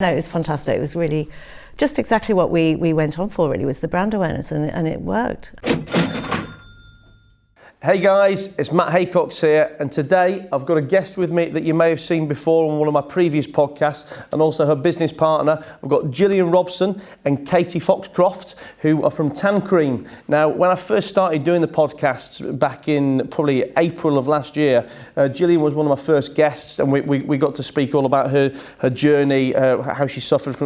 No, it was fantastic. It was really just exactly what we went on for, really, was the brand awareness, and it worked. Hey guys, it's Matt Haycox here, and today I've got a guest with me that you may have seen before on one of my previous podcasts, and also her business partner. I've got Gillian Robson and Katy Foxcroft, who are from Tan Cream. Now, when I first started doing the podcasts back in probably April of last year, Gillian was one of my first guests, and we got to speak all about her journey, how she suffered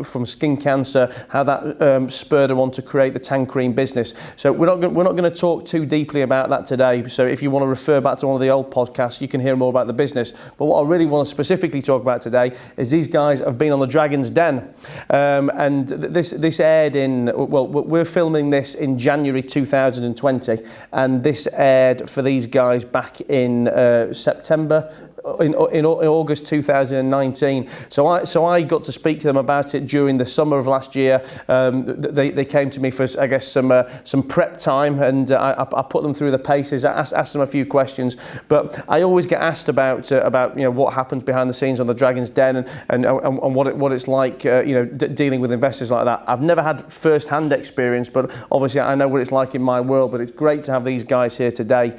from skin cancer, how that spurred her on to create the Tan Cream business. So we're not going to talk too deeply about that today, so if you want to refer back to one of the old podcasts, you can hear more about the business. But what I really want to specifically talk about today is these guys have been on the Dragon's Den, and this aired in, well, we're filming this in January 2020, and this aired for these guys back in September. In August 2019, so I got to speak to them about it during the summer of last year. They came to me for, I guess, some prep time, and I put them through the paces. I asked them a few questions, but I always get asked about what happens behind the scenes on the Dragon's Den and what it's like dealing with investors like that. I've never had first-hand experience, but obviously I know what it's like in my world. But it's great to have these guys here today,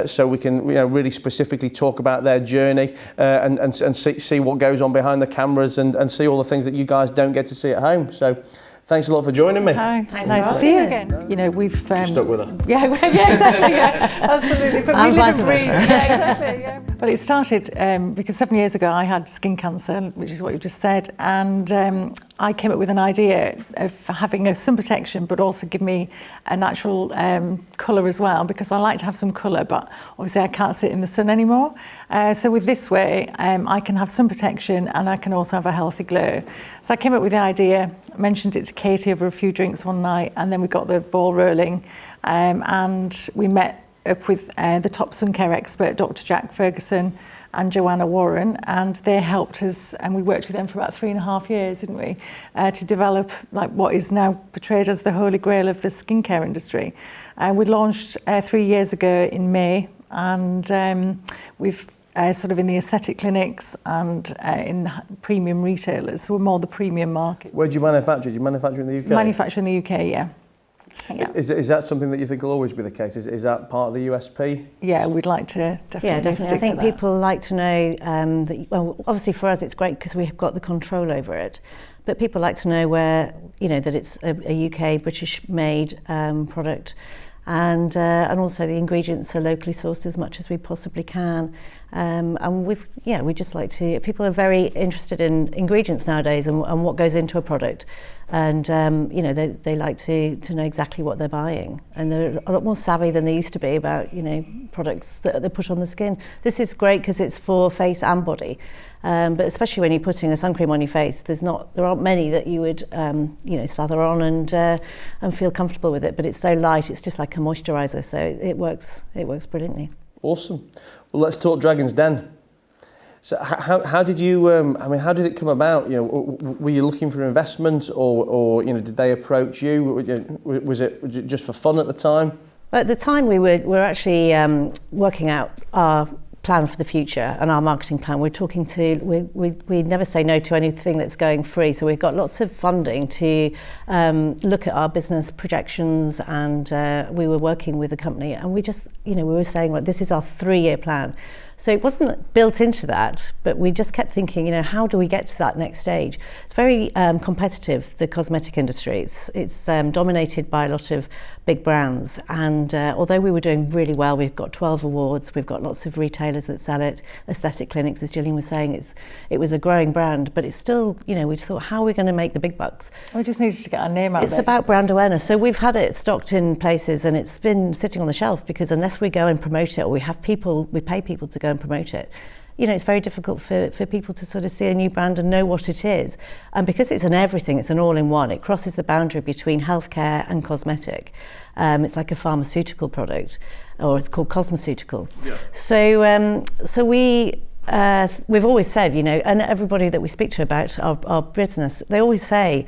so we can really specifically talk about their journey and see what goes on behind the cameras and see all the things that you guys don't get to see at home. So thanks a lot for joining me. Hi, nice to see you again. We've stuck with her. Yeah, exactly. Yeah, absolutely. But we live and breathe. Yeah, exactly. Yeah. But it started because 7 years ago I had skin cancer, which is what you just said, and I came up with an idea of having a sun protection, but also give me a natural colour as well, because I like to have some colour, but obviously I can't sit in the sun anymore. So with this way, I can have sun protection and I can also have a healthy glow. So I came up with the idea, mentioned it to Katy over a few drinks one night, and then we got the ball rolling, and we met up with the top sun care expert, Dr. Jack Ferguson and Joanna Warren, and they helped us, and we worked with them for about 3.5 years, didn't we, to develop like what is now portrayed as the holy grail of the skincare industry. We launched 3 years ago in May, and we've sort of in the aesthetic clinics and in premium retailers, so we're more the premium market. Where do you manufacture? Do you manufacture in the UK? Manufacture in the UK, yeah. Yeah. Is that something that you think will always be the case? Is that part of the USP? Yeah, we'd like to definitely. Yeah, definitely. I think people like to know that. Well, obviously for us it's great because we've got the control over it, but people like to know where that it's a UK British-made product, and also the ingredients are locally sourced as much as we possibly can. And we just like to. People are very interested in ingredients nowadays and what goes into a product, and they like to know exactly what they're buying, and they're a lot more savvy than they used to be about products that they put on the skin. This is great because it's for face and body, but especially when you're putting a sun cream on your face, there aren't many that you would slather on and feel comfortable with it. But it's so light, it's just like a moisturiser, so it works brilliantly. Awesome. Well, let's talk Dragon's Den. So how did you, how did it come about? Were you looking for investment or did they approach you? Was it just for fun at the time? Well, at the time we were actually working out our plan for the future and our marketing plan. We never say no to anything that's going free, so we've got lots of funding to look at our business projections, and we were working with a company, and we just we were saying, well, this is our 3-year plan. So it wasn't built into that, but we just kept thinking, how do we get to that next stage? It's very competitive, the cosmetic industry. It's dominated by a lot of big brands, and although we were doing really well, we've got 12 awards, we've got lots of retailers that sell it, aesthetic clinics, as Gillian was saying, it was a growing brand, but it's still, we thought, how are we going to make the big bucks? We just needed to get our name out there. It's about brand awareness. So we've had it stocked in places, and it's been sitting on the shelf because unless we go and promote it, or we pay people to go and promote it, it's very difficult for people to sort of see a new brand and know what it is. And because it's an everything, it's an all-in-one, it crosses the boundary between healthcare and cosmetic. It's like a pharmaceutical product, or it's called cosmeceutical. Yeah. So we've always said, and everybody that we speak to about our business, they always say,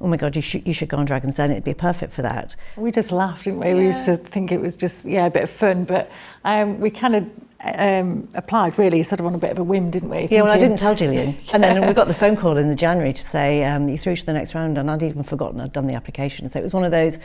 oh my God, you should go on Dragon's Den, it'd be perfect for that. We just laughed, didn't we? Yeah. We used to think it was just, a bit of fun, but we kind of applied really sort of on a bit of a whim, didn't we? Yeah, well, I didn't tell Gillian. And then we got the phone call in the January to say, you're through to the next round, and I'd even forgotten I'd done the application. So it was one of those,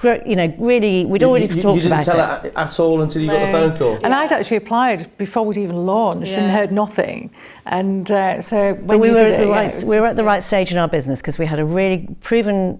you know, really, we'd already talked about it. You didn't tell it at all until you got the phone call? And I'd actually applied before we'd even launched and heard nothing. And so when we were at the right stage in our business because we had a really proven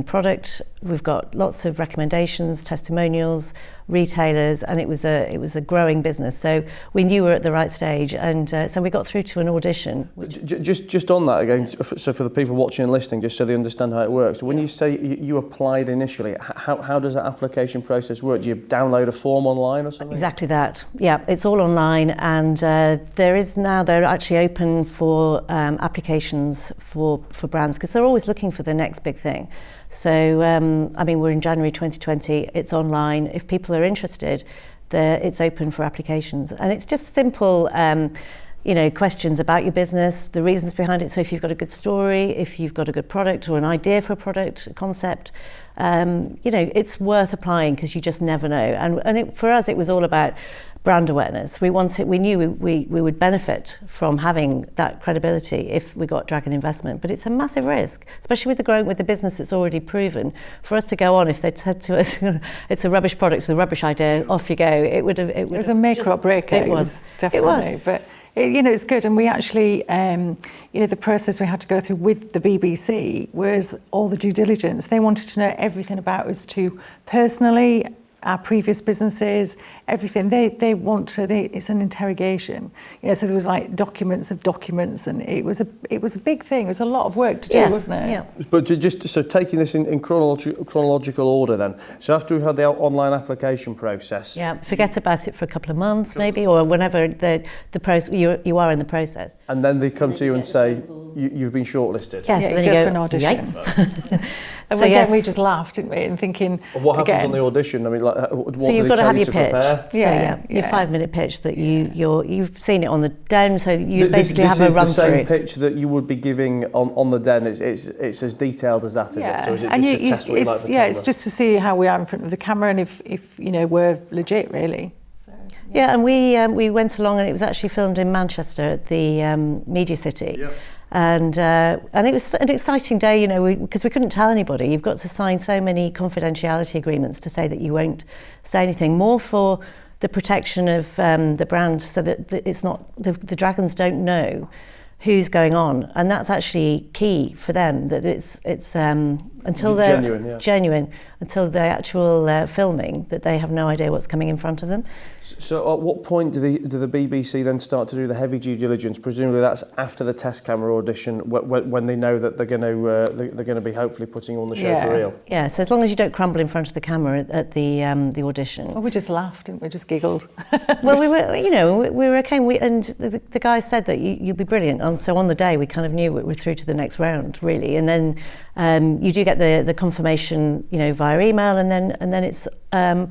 product. We've got lots of recommendations, testimonials, retailers, and it was a growing business. So we knew we were at the right stage, and so we got through to an audition. Just on that again, so for the people watching and listening, just so they understand how it works. When you say you applied initially, how does that application process work? Do you download a form online or something? Exactly that. Yeah, it's all online, and they're actually open for applications for brands because they're always looking for the next big thing. So, I mean, we're in January 2020, it's online. If people are interested, it's open for applications. And it's just simple, you know, questions about your business, the reasons behind it. So if you've got a good story, if you've got a good product or an idea for a product, a concept, you know, it's worth applying because you just never know. And for us, it was all about brand awareness. We knew we would benefit from having that credibility if we got Dragon investment, but it's a massive risk, especially with the business that's already proven. For us to go on, if they'd said to us, it's a rubbish product, it's a rubbish idea, off you go, it was a make or break. It was definitely, but you know, it's good. And we actually, you know, the process we had to go through with the BBC was all the due diligence. They wanted to know everything about us too, personally, our previous businesses, everything. They want to. It's an interrogation. You know, so there was like documents of documents, and it was a big thing. It was a lot of work to do, wasn't it? Yeah. But so taking this in chronological order, then. So after we've had the online application process. Yeah. Forget about it for a couple of months, maybe, or whenever the process you are in the process. And then they come to you and say you've been shortlisted. Yes. Yeah, then you go for an audition. Yikes. And so again, we just laughed, didn't we? And thinking, what happens on the audition? I mean, like, what so you've got to have your pitch. Prepare? Your 5-minute pitch that you've seen it on the den, so you basically have a run through. This is the same pitch that you would be giving on the den. It's as detailed as that, is it? So is it just to test what you like for the camera? It's just to see how we are in front of the camera and if you know we're legit, really. So, yeah, and we went along, and it was actually filmed in Manchester at the Media City. Yep. And it was an exciting day, you know, because we couldn't tell anybody. You've got to sign so many confidentiality agreements to say that you won't say anything, more for the protection of the brand, so that it's not the Dragons don't know who's going on, and that's actually key for them. That it's until they're genuine, until the actual filming, that they have no idea what's coming in front of them. So at what point do the BBC then start to do the heavy due diligence? Presumably that's after the test camera audition, when they know that they're going to be hopefully putting on the show for real. Yeah. So as long as you don't crumble in front of the camera at the audition. Well, we just laughed, didn't we? Just giggled. Well, we were okay. And the guys said that you'd be brilliant. And so on the day, we kind of knew we were through to the next round, really. And then you do get the confirmation, you know, via email, and then it's a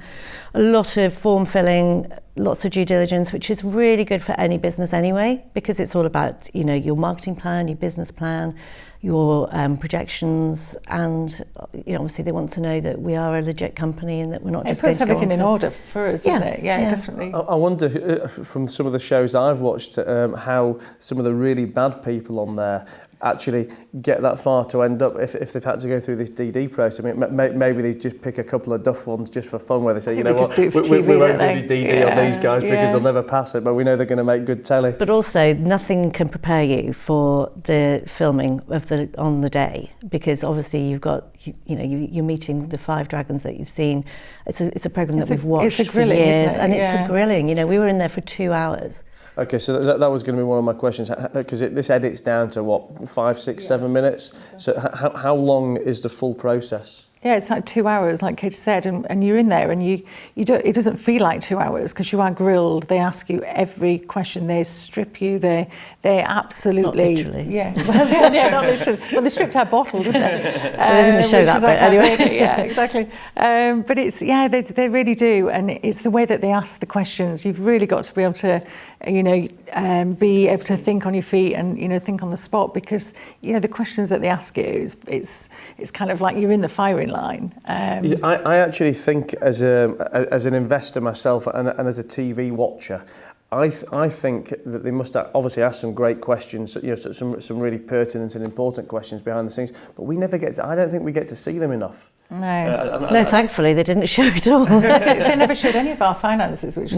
lot of form filling, lots of due diligence, which is really good for any business anyway, because it's all about, you know, your marketing plan, your business plan, your projections, and you know, obviously they want to know that we are a legit company and that we're not just going to go on. It puts everything in order for us, doesn't it? Yeah, definitely. I wonder from some of the shows I've watched how some of the really bad people on there actually get that far to end up, if they've had to go through this DD process. I mean, maybe they just pick a couple of duff ones just for fun, where they say, you know what, we won't do DD on these guys because they'll never pass it, but we know they're going to make good telly. But also, nothing can prepare you for the filming of on the day, because obviously you've got, you know, you're meeting the 5 dragons that you've seen. It's a program that we've watched for years, and it's a grilling. You know, we were in there for 2 hours. Okay, so that was going to be one of my questions, because this edits down to what, 5, 6, 7 minutes? So how long is the full process? Yeah, it's like 2 hours, like Katy said, and you're in there, and you don't. It doesn't feel like 2 hours because you are grilled. They ask you every question. They strip you. They absolutely. Not literally. Yeah, well, yeah, not literally. Well, they stripped our bottle, didn't they? They didn't show that bit anyway. Yeah, exactly. But it's they really do, and it's the way that they ask the questions. You've really got to be able to be able to think on your feet and, think on the spot, because, the questions that they ask you, it's kind of like you're in the firing line. I actually think as an investor myself and as a TV watcher, I think that they must obviously ask some great questions, some really pertinent and important questions behind the scenes, but I don't think we get to see them enough. No, thankfully they didn't show it all. They never showed any of our finances, which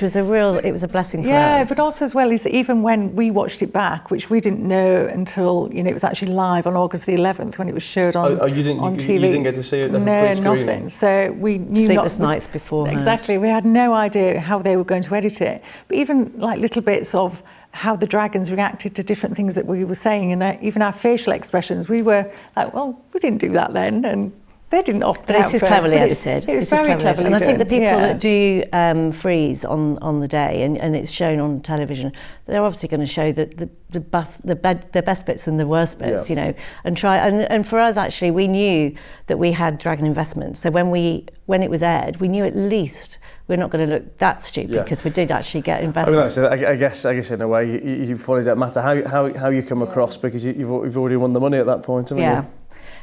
was it was a blessing for us. Yeah, but also as well is even when we watched it back, which we didn't know until it was actually live on August the 11th when it was showed on TV. You didn't get to see it? No, nothing. So we knew sleepless nights before. Exactly, we had no idea how they were going to edit it. But even like little bits of how the dragons reacted to different things that we were saying, and even our facial expressions, we were like, well, we didn't do that then, and they didn't opt out. But it is cleverly edited. It was very cleverly done. And I think the people that do freeze on the day and it's shown on television, they're obviously going to show the best bits and the worst bits, and try. And for us, actually, we knew that we had Dragon investment. So when it was aired, we knew at least we're not going to look that stupid because we did actually get investment. I guess in a way, you probably don't matter how you come across, because you've already won the money at that point, haven't you?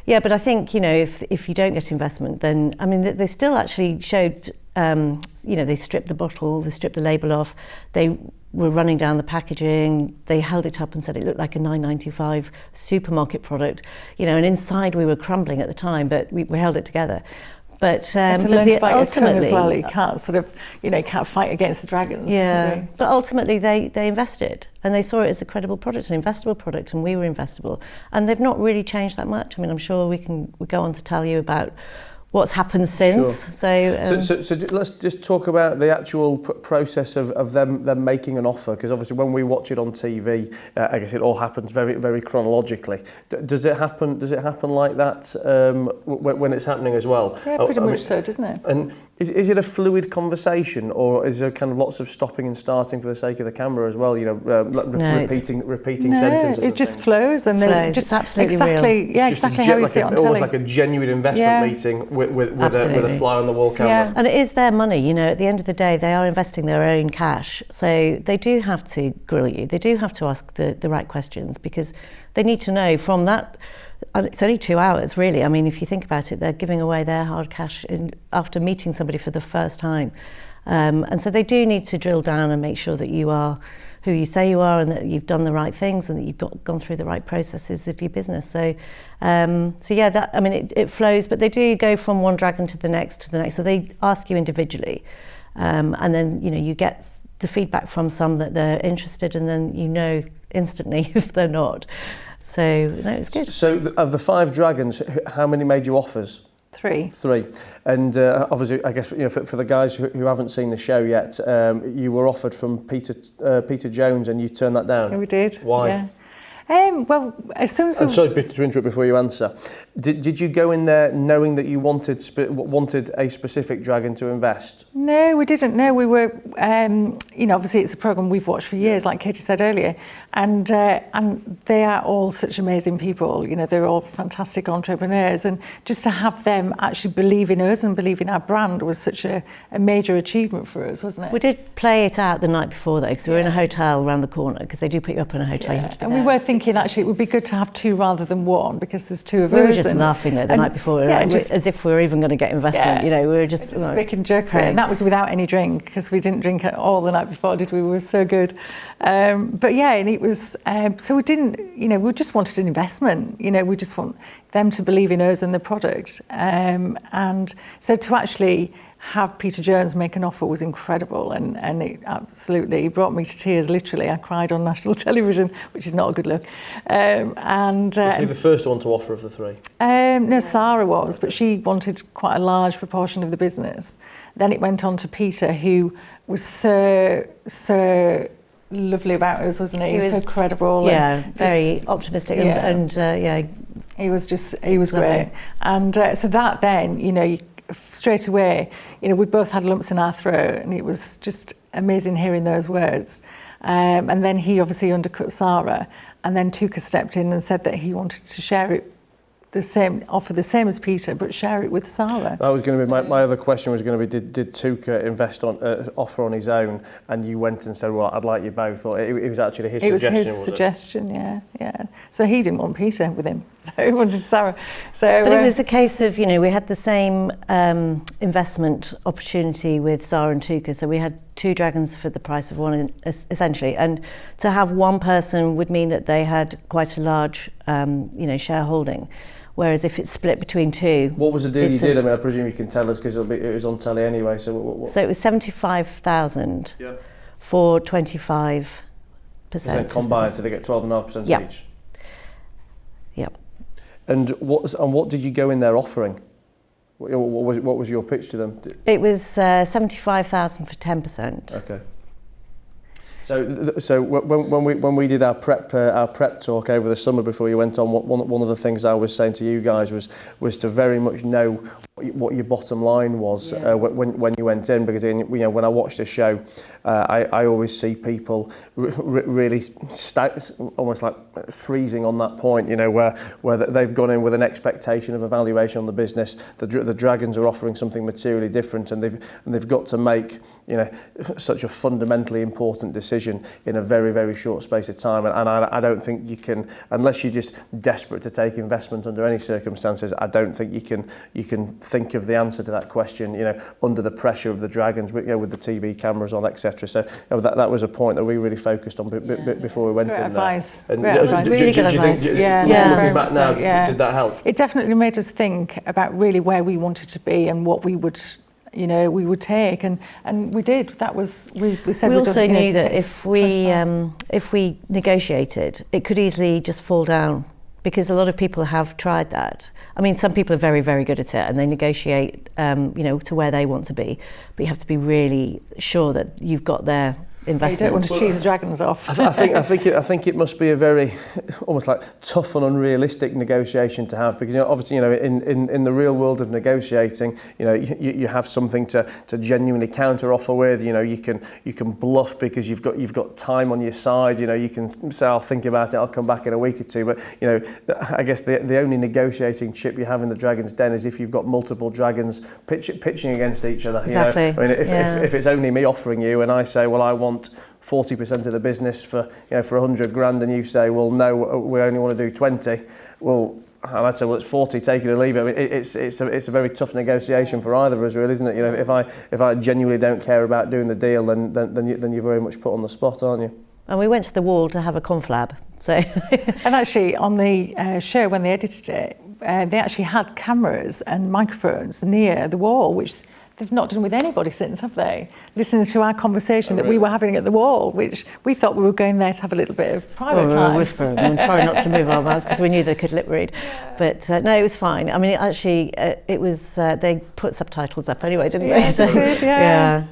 Yeah, but I think, if you don't get investment, then, I mean, they still actually showed, they stripped the bottle, they stripped the label off, they were running down the packaging, they held it up and said it looked like a $9.95 supermarket product, and inside we were crumbling at the time, but we held it together. But ultimately, as well, you can't can't fight against the dragons. Yeah, but ultimately they invested and they saw it as a credible product, an investable product, and we were investable. And they've not really changed that much. I mean, I'm sure we go on to tell you about what's happened since. Sure. So let's just talk about the actual process of them making an offer, because obviously when we watch it on TV, I guess it all happens very, very chronologically. Does it happen like that when it's happening as well? Yeah, pretty much so, doesn't it? And is it a fluid conversation, or is there kind of lots of stopping and starting for the sake of the camera as well? Repeating sentences. It just flows, and then just absolutely exactly real. Yeah, exactly how you see it on telly. Almost like a genuine investment meeting with a fly on the wall camera. Yeah. And it is their money, at the end of the day, they are investing their own cash. So they do have to grill you. They do have to ask the right questions, because they need to know from that. It's only 2 hours, really. I mean, if you think about it, they're giving away their hard cash after meeting somebody for the first time. And so they do need to drill down and make sure that you are who you say you are, and that you've done the right things, and that you've gone through the right processes of your business. So yeah, it flows, but they do go from one dragon to the next. So they ask you individually, and then you get the feedback from some that they're interested, and then instantly if they're not. So it's good. So of the 5 dragons, how many made you offers? 3. And obviously, I guess for the guys who haven't seen the show yet, you were offered from Peter Jones, and you turned that down. Yeah, we did. Why? Yeah. Well, as soon as I'm sorry to interrupt before you answer. Did you go in there knowing that you wanted a specific dragon to invest? No, we didn't. No, we were. Obviously, it's a program we've watched for years, like Katy said earlier, and they are all such amazing people. They're all fantastic entrepreneurs, and just to have them actually believe in us and believe in our brand was such a major achievement for us, wasn't it? We did play it out the night before, though, because we were in a hotel around the corner, because they do put you up in a hotel. Yeah. And we were thinking actually it would be good to have 2 rather than 1, because there's 2 of us. We were just laughing though the night before, as if we were even going to get investment. We were just making jokes about it, and that was without any drink, because we didn't drink at all the night before, did we? We were so good. But yeah, and it was so we didn't, we just wanted an investment. We just want them to believe in us and the product, and so to actually have Peter Jones make an offer was incredible, and it absolutely brought me to tears. Literally, I cried on national television, which is not a good look. Was he the first one to offer of the 3? No, Sarah was, but she wanted quite a large proportion of the business. Then it went on to Peter, who was so lovely about us, wasn't he? He was so credible. Yeah, very optimistic, and he was great. And so that then, straight away, we both had lumps in our throat, and it was just amazing hearing those words. And then he obviously undercut Sarah, and then Tuka stepped in and said that he wanted to share it offer the same as Peter, but share it with Sarah. That was going to be my other question. Was going to be did Tuka invest on offer on his own, and you went and said, well, I'd like you both, or it was actually his suggestion? It was his suggestion, yeah. So he didn't want Peter with him, so he wanted Sarah. So, but it was a case of, we had the same investment opportunity with Sarah and Tuka, so we had 2 dragons for the price of one, essentially, and to have one person would mean that they had quite a large, shareholding. Whereas if it's split between 2... What was the deal you did? I presume you can tell us because it was on telly anyway. So what? So it was 75,000 for 25%. Combined, so they get 12.5% each. Yeah. And what did you go in there offering? What was your pitch to them? It was 75,000 for 10%. Okay. So when we did our prep talk over the summer before you went on, one of the things I was saying to you guys was to very much know what your bottom line was when you went in, because when I watch the show, I always see people really almost like freezing on that point, where they've gone in with an expectation of a valuation on the business. The Dragons are offering something materially different, and they've got to make such a fundamentally important decision in a very, very short space of time, and I don't think you can, unless you're just desperate to take investment under any circumstances. I don't think you can think of the answer to that question, under the pressure of the Dragons, with the TV cameras on, etc. So that was a point that we really focused on before we went in advice. there. Great advice. Really good advice. Looking back now, did that help? It definitely made us think about really where we wanted to be and what we would take, and we did. That was we said. We also knew that if we negotiated, it could easily just fall down, because a lot of people have tried that. Some people are very, very good at it, and they negotiate, to where they want to be. But you have to be really sure that you've got their investment. You don't want to cheese the Dragons off. I think it must be a very almost like tough and unrealistic negotiation to have, because obviously in the real world of negotiating, you have something to genuinely counter offer with. You can bluff because you've got time on your side. You can say, I'll think about it, I'll come back in a week or two. But I guess the only negotiating chip you have in the Dragon's Den is if you've got multiple Dragons pitching against each other. Exactly. If it's only me offering you, and I say, well, I want 40% of the business for 100 grand, and you say, well, no, we only want to do 20. Well, and I'd say, well, it's 40, take it or leave it. It's a very tough negotiation for either of us, really, isn't it? If I genuinely don't care about doing the deal, then you're very much put on the spot, aren't you? And we went to the wall to have a conflab. So, and actually, on the show when they edited it, they actually had cameras and microphones near the wall, which they've not done with anybody since, have they? Listening to our conversation that we were having at the wall, which we thought we were going there to have a little bit of private time. We were whispering and trying not to move our mouths because we knew they could lip read. But no, it was fine. It was, they put subtitles up anyway, didn't they? So, they did, yeah.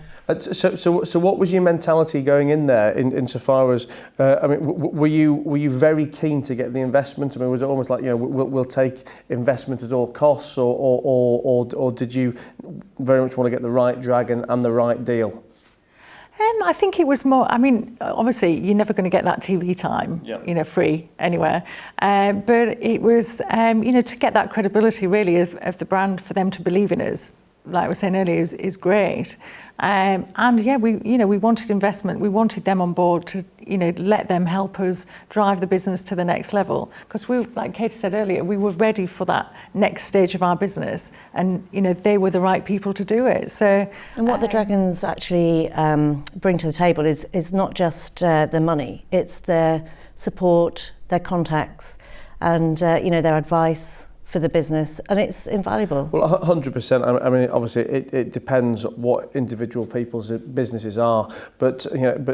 So what was your mentality going in there, insofar as were you very keen to get the investment? Was it almost like we'll take investment at all costs, or did you very much want to get the right Dragon and the right deal? I think it was more. Obviously you're never going to get that TV time, free anywhere. But it was, to get that credibility really of the brand, for them to believe in us, like I was saying earlier, is great. We wanted investment. We wanted them on board to, let them help us drive the business to the next level. Because like Katy said earlier, we were ready for that next stage of our business, and they were the right people to do it. So, and what the Dragons actually bring to the table is not just the money; it's their support, their contacts, and their advice for the business, and it's invaluable. Well, 100%. Obviously, it depends what individual people's businesses are, but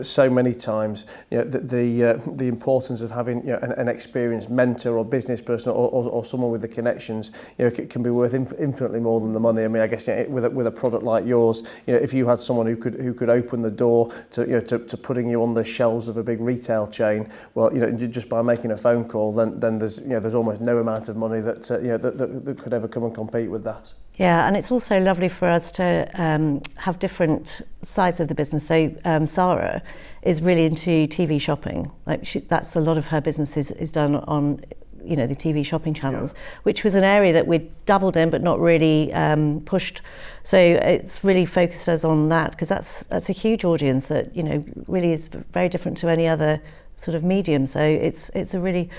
so many times, the importance of having an experienced mentor or business person or someone with the connections, can be worth infinitely more than the money. I guess with a product like yours, if you had someone who could open the door to putting you on the shelves of a big retail chain, well, just by making a phone call, then there's almost no amount of money that that could ever come and compete with that. Yeah, and it's also lovely for us to have different sides of the business. So Sarah is really into TV shopping. That's a lot of her business is done on you know, the TV shopping channels, which was an area that we'd dabbled in but not really pushed. So it's really focused us on that, because that's a huge audience that, you know, really is very different to any other sort of medium. So it's a really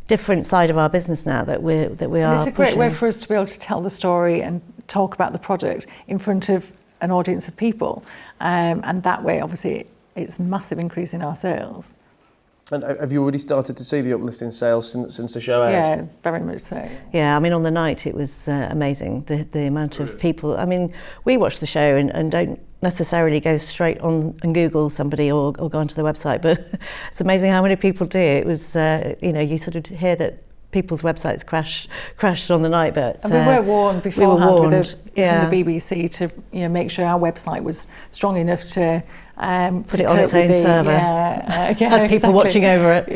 different side of our business now that we are. It's a great way for us to be able to tell the story and talk about the product in front of an audience of people, and that way, obviously, it's massive increase in our sales. And have you already started to see the uplift in sales since the show aired? Yeah, very much so. Yeah, I mean, on the night it was amazing, the amount of people. I mean, we watch the show and don't necessarily go straight on and Google somebody or go onto the website, but it's amazing how many people do. It was, you know, you sort of hear that people's websites crashed on the night, but and we were warned beforehand from the BBC to, you know, make sure our website was strong enough to put it on its own server. Had people watching over it.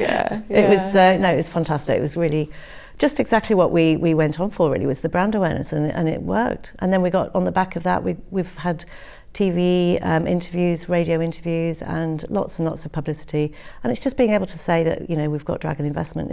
It was it was fantastic. It was really just exactly what we went on for. Really, was the brand awareness, and it worked. And then we got on the back of that. We've had TV interviews, radio interviews, and lots of publicity. And it's just being able to say that, you know, we've got Dragon investment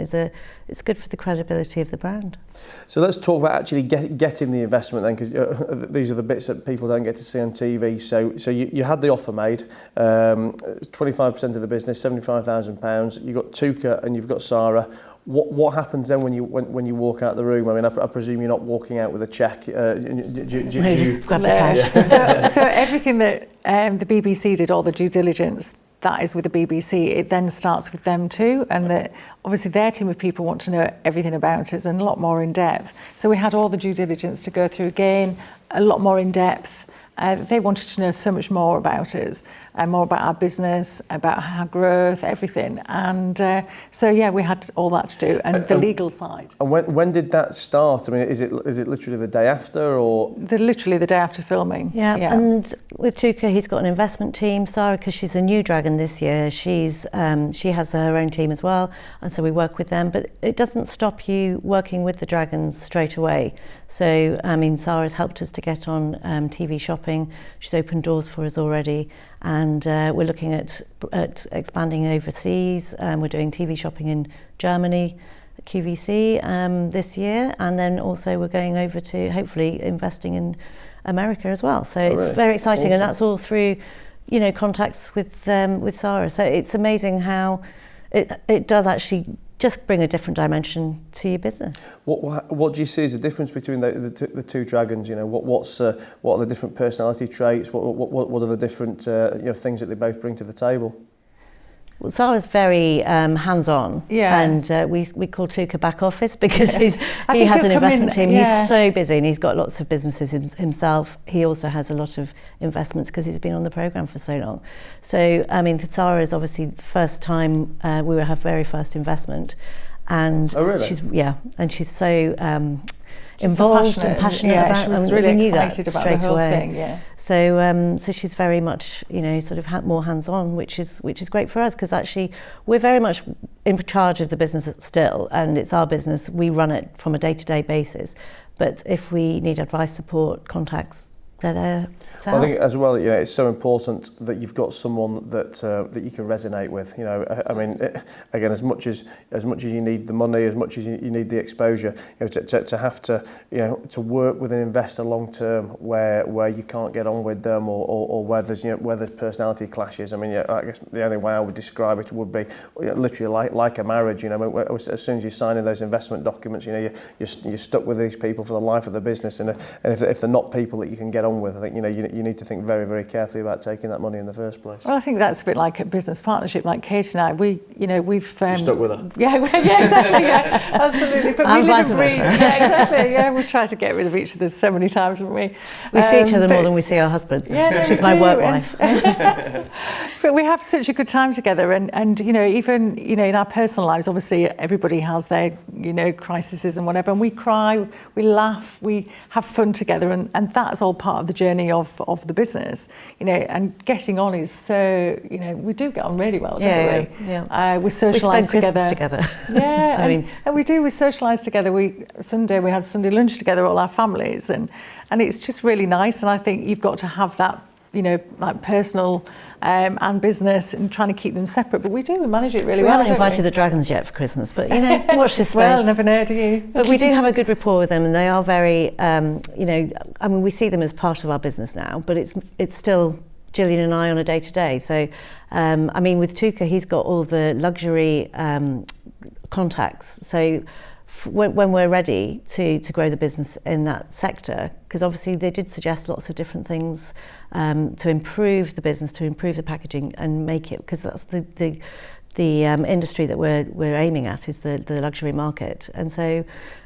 it's good for the credibility of the brand. So let's talk about actually getting the investment then, because these are the bits that people don't get to see on TV. So you had the offer made, 25% of the business, £75,000. You've got Tuka and you've got Sarah. What happens then when you walk out the room? I mean, I presume you're not walking out with a cheque. Just grab the cash. So everything that the BBC did, all the due diligence, that is with the BBC. It then starts with them too, and obviously their team of people want to know everything about us and a lot more in depth. So we had all the due diligence to go through again, a lot more in depth. They wanted to know so much more about us, more about our business, about our growth, everything. And so yeah, we had all that to do, and the legal side. And when did that start? I mean, is it literally the day after, or? Literally the day after filming. Yeah. And with Tuka, he's got an investment team. Sarah, because she's a new Dragon this year, she has her own team as well, and so we work with them. But it doesn't stop you working with the Dragons straight away. So, I mean, Sarah's helped us to get on TV shopping. She's opened doors for us already, and we're looking at expanding overseas. We're doing TV shopping in Germany, QVC this year, and then also we're going over to hopefully investing in America as well. So it's very exciting, awesome. And that's all through, you know, contacts with Sarah. So it's amazing how it does actually just bring a different dimension to your business. What do you see as the difference between the two Dragons? You know, what are the different personality traits? What are the different things that they both bring to the table? Well, Sarah's very hands-on, and we call Tuka back office because he has an investment team. He's so busy and he's got lots of businesses himself. He also has a lot of investments because he's been on the programme for so long. So, I mean, Sarah is obviously the first time we were her very first investment, and she's so involved and passionate about. She was really excited about the whole thing. So she's very much, you know, sort of more hands-on, which is great for us, because actually we're very much in charge of the business still, and it's our business. We run it from a day-to-day basis. But if we need advice, support, contacts, they're there to help. I think as well, you know, it's so important that you've got someone that you can resonate with. You know, I mean, again, as much as you need the money, as much as you need the exposure, you know, to have to, you know, to work with an investor long term where you can't get on with them, or where there's personality clashes. I mean, I guess the only way I would describe it would be literally like a marriage. You know, as soon as you're signing those investment documents, you know, you're stuck with these people for the life of the business, and if they're not people that you can get on with, I think, you know, you need to think very, very carefully about taking that money in the first place. Well, I think that's a bit like a business partnership. Like Katy and I, we've You're stuck with her. Yeah, exactly. Yeah, absolutely. But we live and breathe. Yeah, exactly. Yeah, we've tried to get rid of each other so many times, haven't we? We see each other more than we see our husbands. Yeah, she's my work wife. But we have such a good time together, and you know, even, you know, in our personal lives, obviously everybody has their, you know, crises and whatever, and we cry, we laugh, we have fun together, and that's all part of the journey of the business, you know. And getting on is so, you know, we do get on really well, don't we? Yeah. We socialise together. Yeah, and we do. We socialise together. We had Sunday lunch together, all our families, and it's just really nice. And I think you've got to have that, you know, like personal and business, and trying to keep them separate. But we manage it really we well. We haven't invited the dragons yet for Christmas, but watch this space. Well, never know, do you? But we do have a good rapport with them, and they are very, we see them as part of our business now, but it's still Gillian and I on a day-to-day. So, with Tuka, he's got all the luxury contacts. So when we're ready to grow the business in that sector, because obviously they did suggest lots of different things to improve the business, to improve the packaging and make it, because that's the industry that we're aiming at, is the luxury market. And so,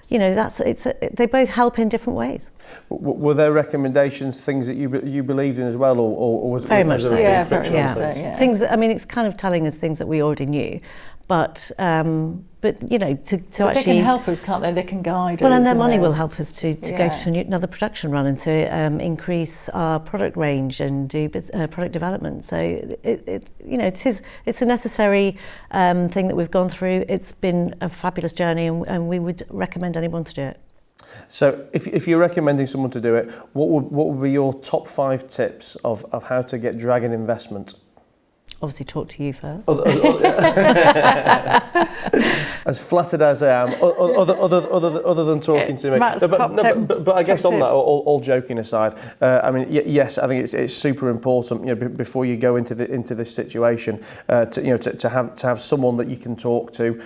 they both help in different ways. Were there recommendations, things that you believed in as well, or was it very much so? Yeah, very much so. Yeah. Things that, it's kind of telling us things that we already knew, but to actually, they can help us, can't they? They can guide us. Well, and their money will help us to go to another production run and to increase our product range and do product development. So it's a necessary thing that we've gone through. It's been a fabulous journey, and we would recommend anyone to do it. So if you're recommending someone to do it, what would be your top 5 tips of how to get dragon investment? Obviously talk to you first. As flattered as I am, other than talking to me. But I guess on that, all joking aside, yes, I think it's super important, before you go into this situation, to have someone that you can talk to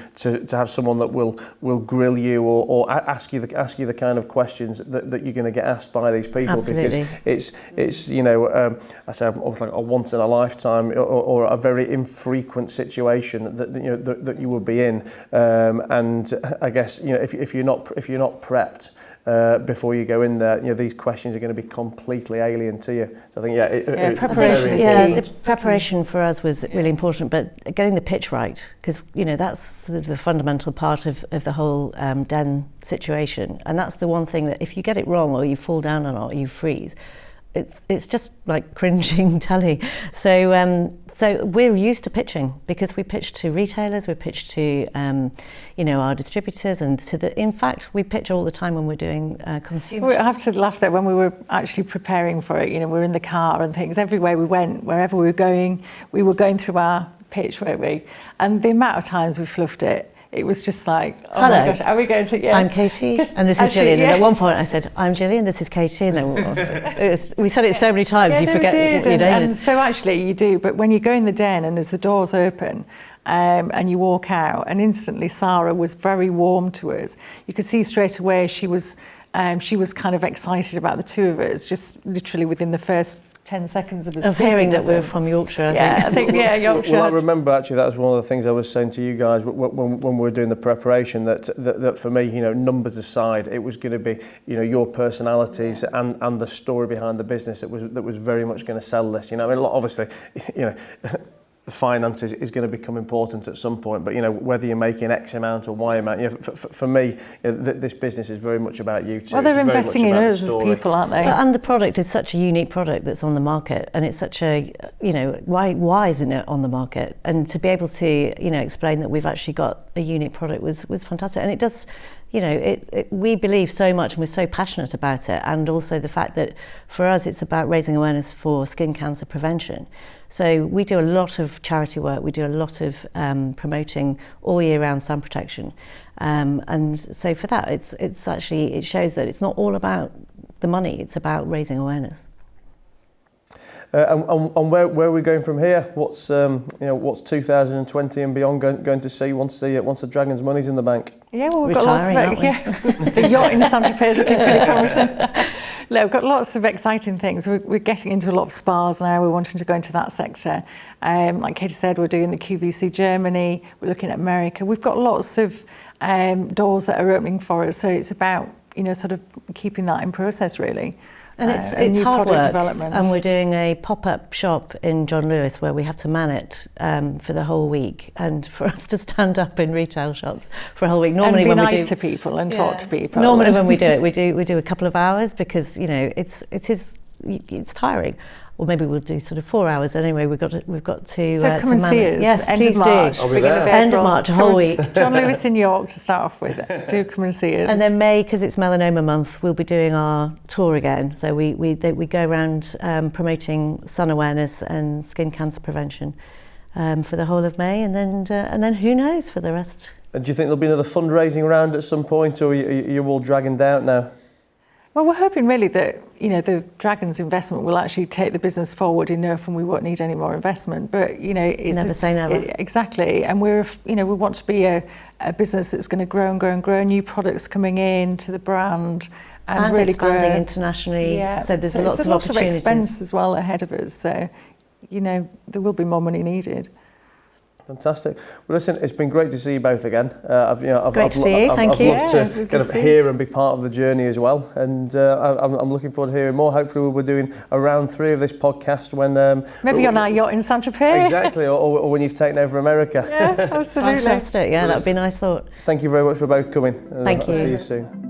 have someone that will grill you or ask you the kind of questions that you're going to get asked by these people. Absolutely. Because it's I say almost like a once in a lifetime or a very infrequent situation that you will be in, and I guess if you're not prepped before you go in there, these questions are going to be completely alien to you. So I think preparation. The preparation for us was really important, but getting the pitch right, because that's the fundamental part of the whole den situation, and that's the one thing that if you get it wrong, or you fall down or you freeze, it's just like cringing telly. So we're used to pitching, because we pitch to retailers, we pitch to our distributors, and in fact we pitch all the time when we're doing consumer. I have to laugh that when we were actually preparing for it, we were in the car and things, everywhere we went, wherever we were going through our pitch, weren't we? And the amount of times we fluffed it. It was just like, hello, my gosh, are we going to? Yeah. I'm Katie, and this is Gillian. And at one point I said, I'm Gillian, this is Katie, and then we said it so many times, you forget what your name is. So actually you do, but when you go in the den and as the doors open, and you walk out, and instantly Sarah was very warm to us. You could see straight away she was kind of excited about the two of us, just literally within the first 10 seconds of hearing that we're from Yorkshire. I think Yorkshire. Well, I remember actually that was one of the things I was saying to you guys when we were doing the preparation, that for me, numbers aside, it was going to be, your personalities and the story behind the business that was very much going to sell this. Obviously, the finances is going to become important at some point, but whether you're making X amount or Y amount, for me, this business is very much about you too. Well, they're investing in us as people, aren't they? And the product is such a unique product that's on the market, and it's such a, why isn't it on the market? And to be able to, explain that we've actually got a unique product was fantastic, and it does. We believe so much, and we're so passionate about it, and also the fact that for us it's about raising awareness for skin cancer prevention. So we do a lot of charity work, we do a lot of promoting all year round sun protection, and so for that it's actually, it shows that it's not all about the money, it's about raising awareness. And where are we going from here? What's 2020 and beyond going to see once the Dragon's money's in the bank? Yeah, well, we've Retiring, got lots of the yacht in Saint-Tropez looking pretty promising. No, we've got lots of exciting things. We're getting into a lot of spas now. We're wanting to go into that sector. Like Katie said, we're doing the QVC Germany. We're looking at America. We've got lots of doors that are opening for us. So it's about sort of keeping that in process, really. And it's hard work, and we're doing a pop-up shop in John Lewis where we have to man it for the whole week, and for us to stand up in retail shops for a whole week. Normally, and be when nice we do to people and talk to people. Normally, when we do it, we do a couple of hours, because it's tiring. or maybe we'll do sort of 4 hours. Anyway, we've got to So come and see us. Yes, end please of March. do. I'll be there. End of March, a whole week. John Lewis in York to start off with. Do come and see us. And then May, because it's Melanoma Month, we'll be doing our tour again. So we go around promoting sun awareness and skin cancer prevention for the whole of May, and then who knows for the rest. And do you think there'll be another fundraising round at some point, or you're all dragging down now? Well, we're hoping really that, you know, the Dragons investment will actually take the business forward enough, and we won't need any more investment. But, you know, it's never say never. Exactly. And we want to be a business that's going to grow and grow and grow, new products coming in to the brand and really expanding grow internationally. Yeah. So there's There's lots of a lot opportunities. of expense as well ahead of us. So, you know, there will be more money needed. Fantastic. Well, listen, it's been great to see you both again. I've Great to see you. Thank you. I've loved to kind of hear and be part of the journey as well. And I'm looking forward to hearing more. Hopefully, we're doing a round 3 of this podcast when maybe on our yacht in Saint-Tropez. Exactly, or when you've taken over America. Yeah, absolutely. Fantastic. Yeah, that would be a nice thought. Thank you very much for both coming. Thank I'll you. see you soon.